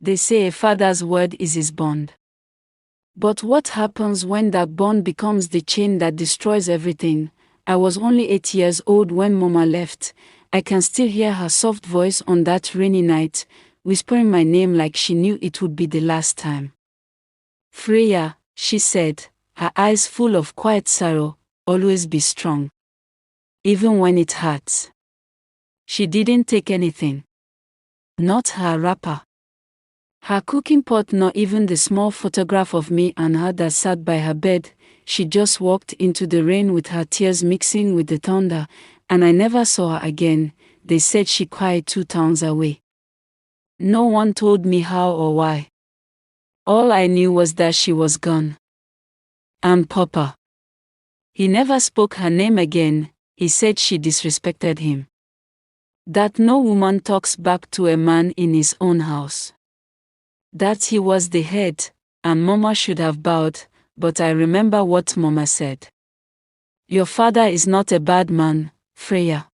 They say a father's word is his bond. But what happens when that bond becomes the chain that destroys everything? I was only 8 years old when Mama left. I can still hear her soft voice on that rainy night, whispering my name like she knew it would be the last time. Freya, she said, her eyes full of quiet sorrow, always be strong. Even when it hurts. She didn't take anything. Not her wrapper. Her cooking pot, not even the small photograph of me and her that sat by her bed. She just walked into the rain with her tears mixing with the thunder, and I never saw her again. They said she cried 2 towns away. No one told me how or why. All I knew was that she was gone. And Papa. He never spoke her name again. He said she disrespected him. That no woman talks back to a man in his own house. That he was the head, and Mama should have bowed, but I remember what Mama said. Your father is not a bad man, Freya.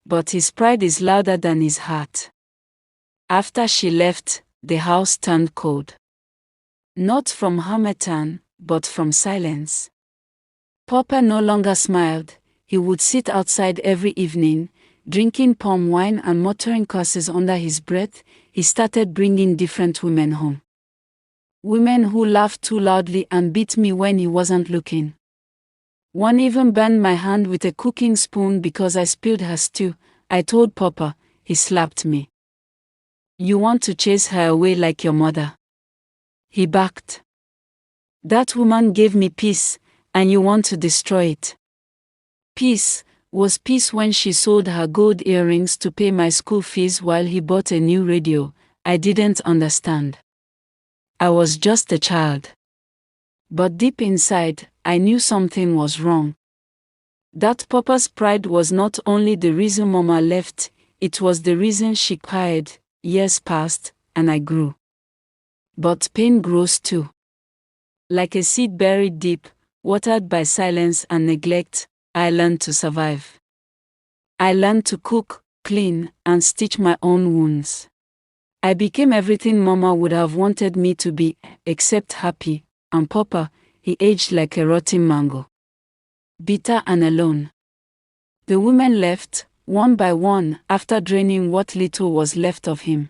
But his pride is louder than his heart. After she left, the house turned cold. Not from harmattan, but from silence. Papa no longer smiled. He would sit outside every evening, drinking palm wine and muttering curses under his breath. He started bringing different women home. Women who laughed too loudly and beat me when he wasn't looking. One even burned my hand with a cooking spoon because I spilled her stew. I told Papa. He slapped me. You want to chase her away like your mother? He barked. That woman gave me peace, and you want to destroy it. Peace was peace when she sold her gold earrings to pay my school fees while he bought a new radio. I didn't understand. I was just a child. But deep inside, I knew something was wrong. That Papa's pride was not only the reason Mama left, it was the reason she cried. Years passed, and I grew. But pain grows too. Like a seed buried deep, watered by silence and neglect, I learned to survive. I learned to cook, clean, and stitch my own wounds. I became everything Mama would have wanted me to be, except happy, and Papa, he aged like a rotten mango. Bitter and alone. The women left, one by one, after draining what little was left of him.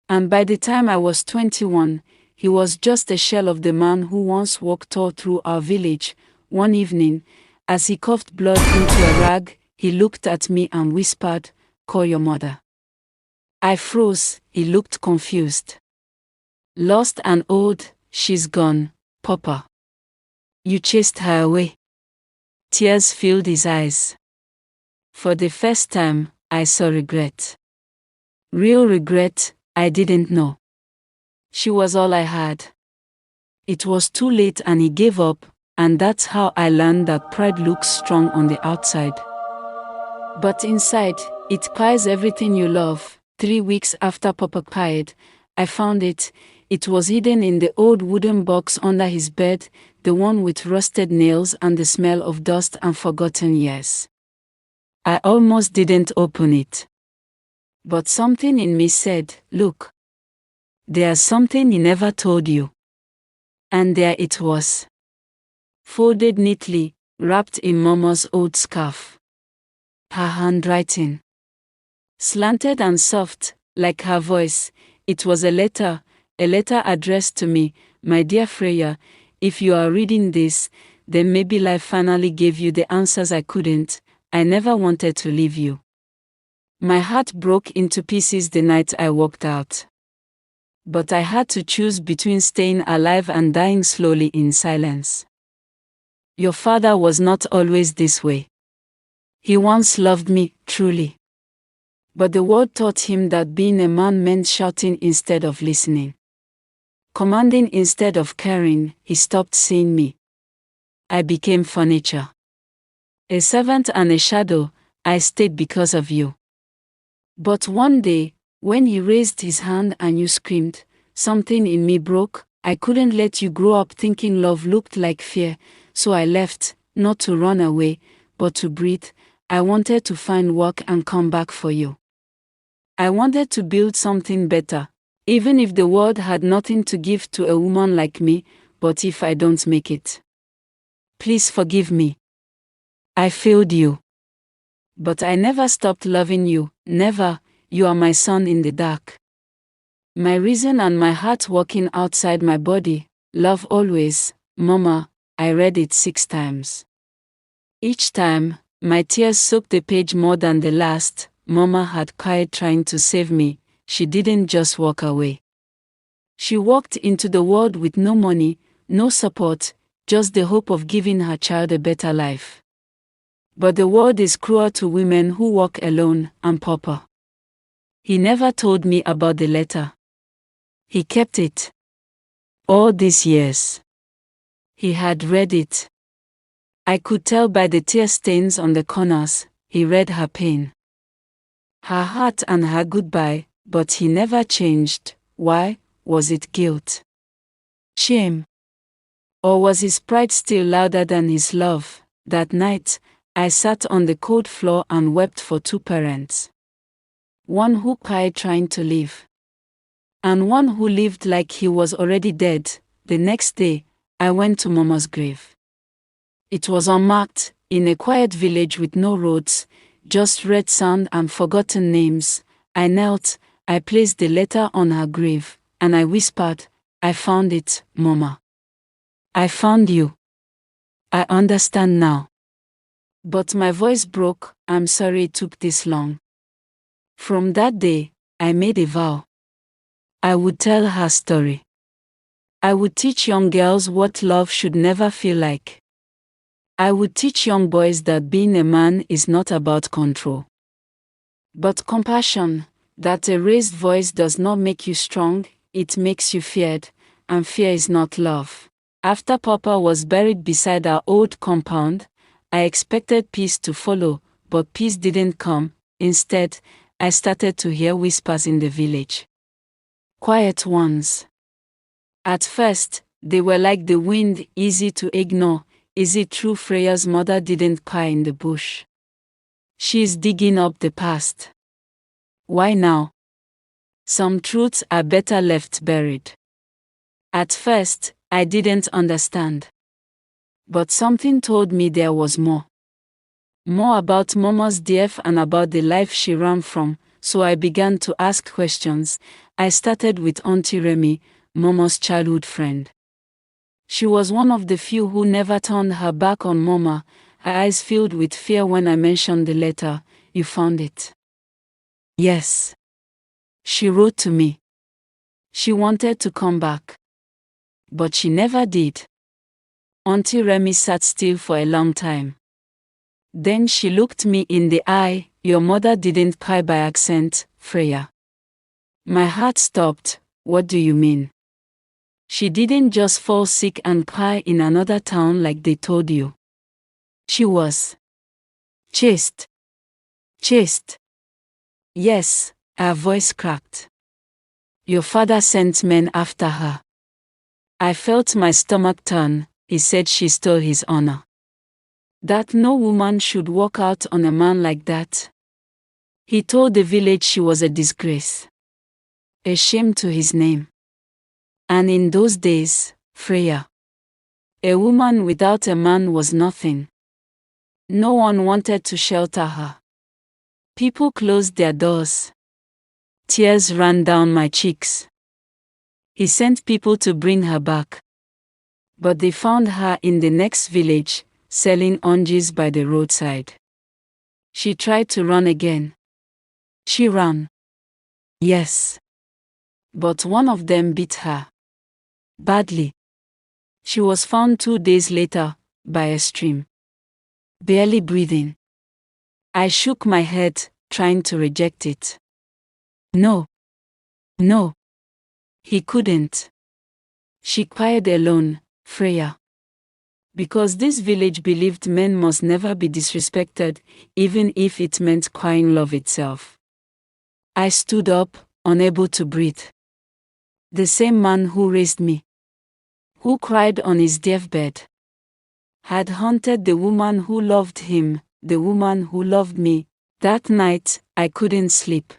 And by the time I was 21, he was just a shell of the man who once walked all through our village. One evening, as he coughed blood into a rag, he looked at me and whispered, "Call your mother." I froze. He looked confused. Lost and old. She's gone, Papa. You chased her away. Tears filled his eyes. For the first time, I saw regret. Real regret. I didn't know. She was all I had. It was too late and he gave up, and that's how I learned that pride looks strong on the outside. But inside, it cries everything you love. 3 weeks after Papa cried, I found it. It was hidden in the old wooden box under his bed, the one with rusted nails and the smell of dust and forgotten years. I almost didn't open it. But something in me said, look. There's something he never told you. And there it was. Folded neatly, wrapped in Mama's old scarf. Her handwriting. Slanted and soft, like her voice, it was a letter addressed to me. My dear Freya, if you are reading this, then maybe life finally gave you the answers I couldn't. I never wanted to leave you. My heart broke into pieces the night I walked out. But I had to choose between staying alive and dying slowly in silence. Your father was not always this way. He once loved me, truly. But the world taught him that being a man meant shouting instead of listening. Commanding instead of caring. He stopped seeing me. I became furniture. A servant and a shadow. I stayed because of you. But one day, when he raised his hand and you screamed, something in me broke. I couldn't let you grow up thinking love looked like fear, so I left, not to run away, but to breathe. I wanted to find work and come back for you. I wanted to build something better, Even if the world had nothing to give to a woman like me, but if I don't make it, please forgive me. I failed you. But I never stopped loving you, never. You are my sun in the dark. My reason and my heart working outside my body. Love always, Mama. I read it 6 times. Each time, my tears soaked the page more than the last. Mama had cried trying to save me. She didn't just walk away. She walked into the world with no money, no support, just the hope of giving her child a better life. But the world is cruel to women who walk alone. And Papa, he never told me about the letter. He kept it. All these years, he had read it. I could tell by the tear stains on the corners. He read her pain, her heart and her goodbye, but he never changed. Why? Was it guilt? Shame? Or was his pride still louder than his love? That night, I sat on the cold floor and wept for 2 parents. One who cried trying to live, and one who lived like he was already dead. The next day, I went to Mama's grave. It was unmarked, in a quiet village with no roads, just red sand and forgotten names. I knelt, I placed the letter on her grave, and I whispered, I found it, Mama. I found you. I understand now. But my voice broke. I'm sorry it took this long. From that day, I made a vow. I would tell her story. I would teach young girls what love should never feel like. I would teach young boys that being a man is not about control, but compassion, that a raised voice does not make you strong, it makes you feared, and fear is not love. After Papa was buried beside our old compound, I expected peace to follow, but peace didn't come. Instead, I started to hear whispers in the village. Quiet ones. At first, they were like the wind, easy to ignore. Is it true Freya's mother didn't cry in the bush? She's digging up the past. Why now? Some truths are better left buried. At first, I didn't understand. But something told me there was more. More about Mama's death and about the life she ran from, so I began to ask questions. I started with Auntie Remy, Mama's childhood friend. She was one of the few who never turned her back on Mama. Her eyes filled with fear when I mentioned the letter. You found it? Yes. She wrote to me. She wanted to come back, but she never did. Auntie Remy sat still for a long time. Then she looked me in the eye. Your mother didn't cry by accident, Freya. My heart stopped. What do you mean? She didn't just fall sick and cry in another town like they told you. She was chased. Chased. Yes, her voice cracked. Your father sent men after her. I felt my stomach turn. He said she stole his honor. That no woman should walk out on a man like that. He told the village she was a disgrace, a shame to his name. And in those days, Freya, a woman without a man was nothing. No one wanted to shelter her. People closed their doors. Tears ran down my cheeks. He sent people to bring her back. But they found her in the next village, selling oranges by the roadside. She tried to run again. She ran. Yes. But one of them beat her. Badly. She was found 2 days later, by a stream. Barely breathing. I shook my head, trying to reject it. No. No. He couldn't. She cried alone, Freya. Because this village believed men must never be disrespected, even if it meant crying love itself. I stood up, unable to breathe. The same man who raised me, who cried on his deathbed, had haunted the woman who loved him, the woman who loved me. That night, I couldn't sleep.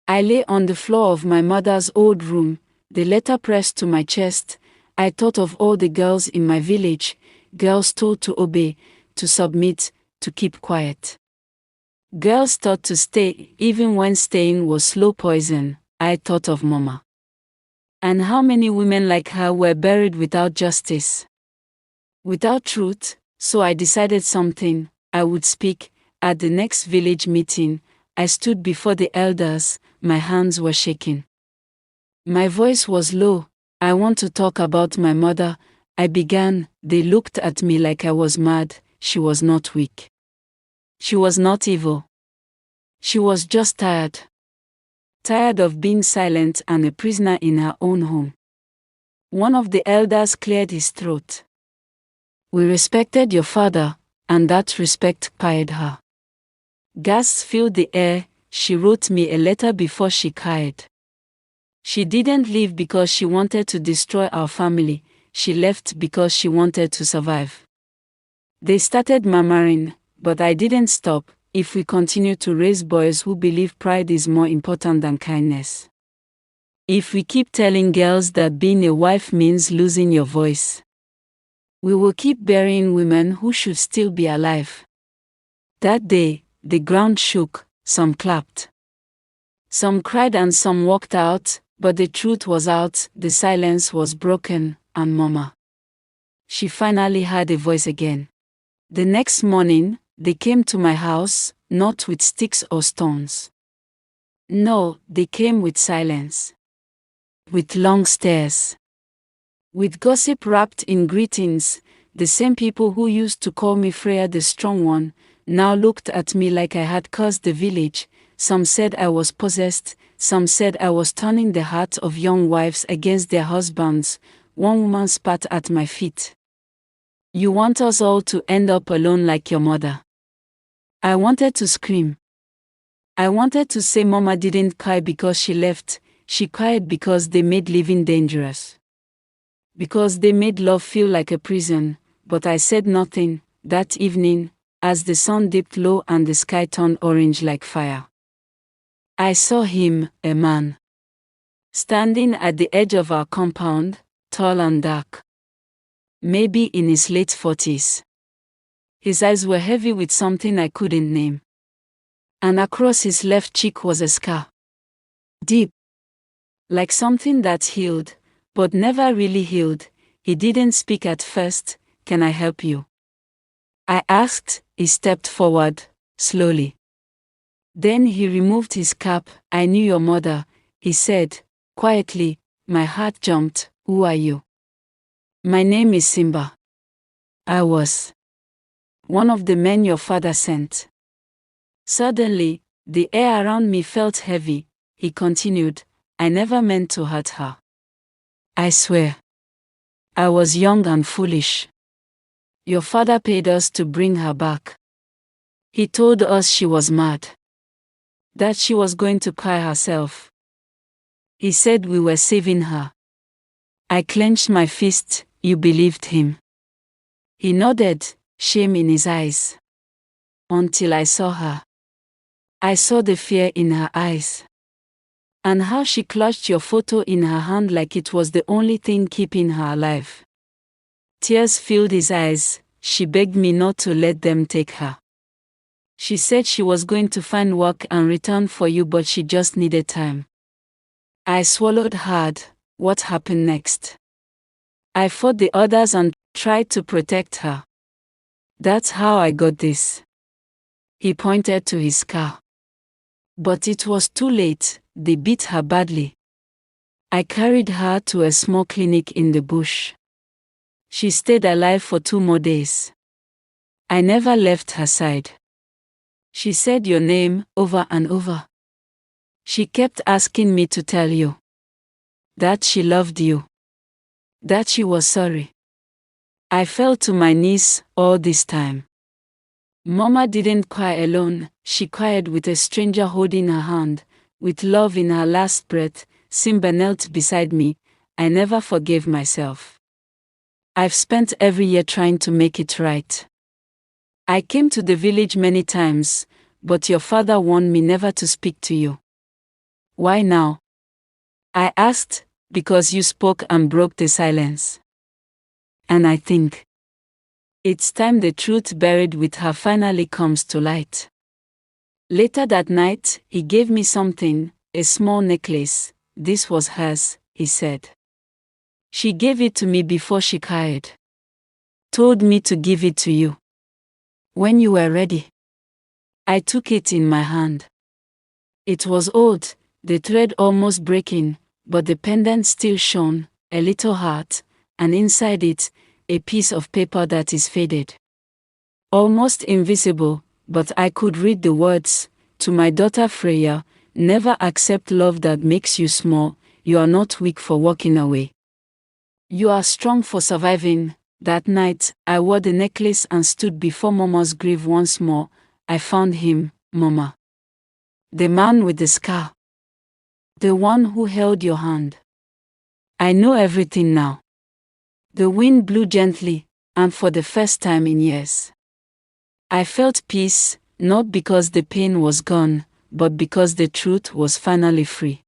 I lay on the floor of my mother's old room, the letter pressed to my chest. I thought of all the girls in my village, girls told to obey, to submit, to keep quiet. Girls taught to stay, even when staying was slow poison. I thought of Mama. And how many women like her were buried without justice, without truth. So I decided something, I would speak. At the next village meeting, I stood before the elders, my hands were shaking. My voice was low. I want to talk about my mother, I began. They looked at me like I was mad. She was not weak. She was not evil. She was just tired. Tired of being silent and a prisoner in her own home. One of the elders cleared his throat. We respected your father, and that respect fired her. Gasps filled the air. She wrote me a letter before she cried. She didn't leave because she wanted to destroy our family, she left because she wanted to survive. They started murmuring, but I didn't stop. If we continue to raise boys who believe pride is more important than kindness. If we keep telling girls that being a wife means losing your voice. We will keep burying women who should still be alive. That day, the ground shook, some clapped. Some cried and some walked out, but the truth was out, the silence was broken, and Mama. She finally had a voice again. The next morning, they came to my house, not with sticks or stones. No, they came with silence. With long stares. With gossip wrapped in greetings. The same people who used to call me Freya the Strong One, now looked at me like I had cursed the village. Some said I was possessed, some said I was turning the hearts of young wives against their husbands. One woman spat at my feet. You want us all to end up alone like your mother. I wanted to scream. I wanted to say Mama didn't cry because she left, she cried because they made living dangerous. Because they made love feel like a prison, but I said nothing. That evening, as the sun dipped low and the sky turned orange like fire, I saw him, a man, standing at the edge of our compound, tall and dark. Maybe in his late 40s. His eyes were heavy with something I couldn't name. And across his left cheek was a scar. Deep. Like something that healed, but never really healed. He didn't speak at first. Can I help you? I asked. He stepped forward, slowly. Then he removed his cap. I knew your mother, he said, quietly. My heart jumped. Who are you? My name is Simba. I was one of the men your father sent. Suddenly, the air around me felt heavy. He continued, I never meant to hurt her. I swear. I was young and foolish. Your father paid us to bring her back. He told us she was mad. That she was going to cry herself. He said we were saving her. I clenched my fist. You believed him. He nodded, shame in his eyes. Until I saw her. I saw the fear in her eyes. And how she clutched your photo in her hand like it was the only thing keeping her alive. Tears filled his eyes. She begged me not to let them take her. She said she was going to find work and return for you, but she just needed time. I swallowed hard. What happened next? I fought the others and tried to protect her. That's how I got this. He pointed to his scar. But it was too late. They beat her badly. I carried her to a small clinic in the bush. She stayed alive for 2 more days. I never left her side. She said your name over and over. She kept asking me to tell you that she loved you, that she was sorry. I fell to my knees all this time. Mama didn't cry alone, she cried with a stranger holding her hand, with love in her last breath. Simba knelt beside me. I never forgave myself. I've spent every year trying to make it right. I came to the village many times, but your father warned me never to speak to you. Why now? I asked, because you spoke and broke the silence. And I think it's time the truth buried with her finally comes to light. Later that night, he gave me something, a small necklace. This was hers, he said. She gave it to me before she cried. Told me to give it to you when you were ready. I took it in my hand. It was old, the thread almost breaking, but the pendant still shone, a little heart, and inside it, a piece of paper that is faded. Almost invisible, but I could read the words, to my daughter Freya, never accept love that makes you small, you are not weak for walking away. You are strong for surviving. That night, I wore the necklace and stood before Mama's grave once more. I found him, Mama. The man with the scar. The one who held your hand. I know everything now. The wind blew gently, and for the first time in years, I felt peace, not because the pain was gone, but because the truth was finally free.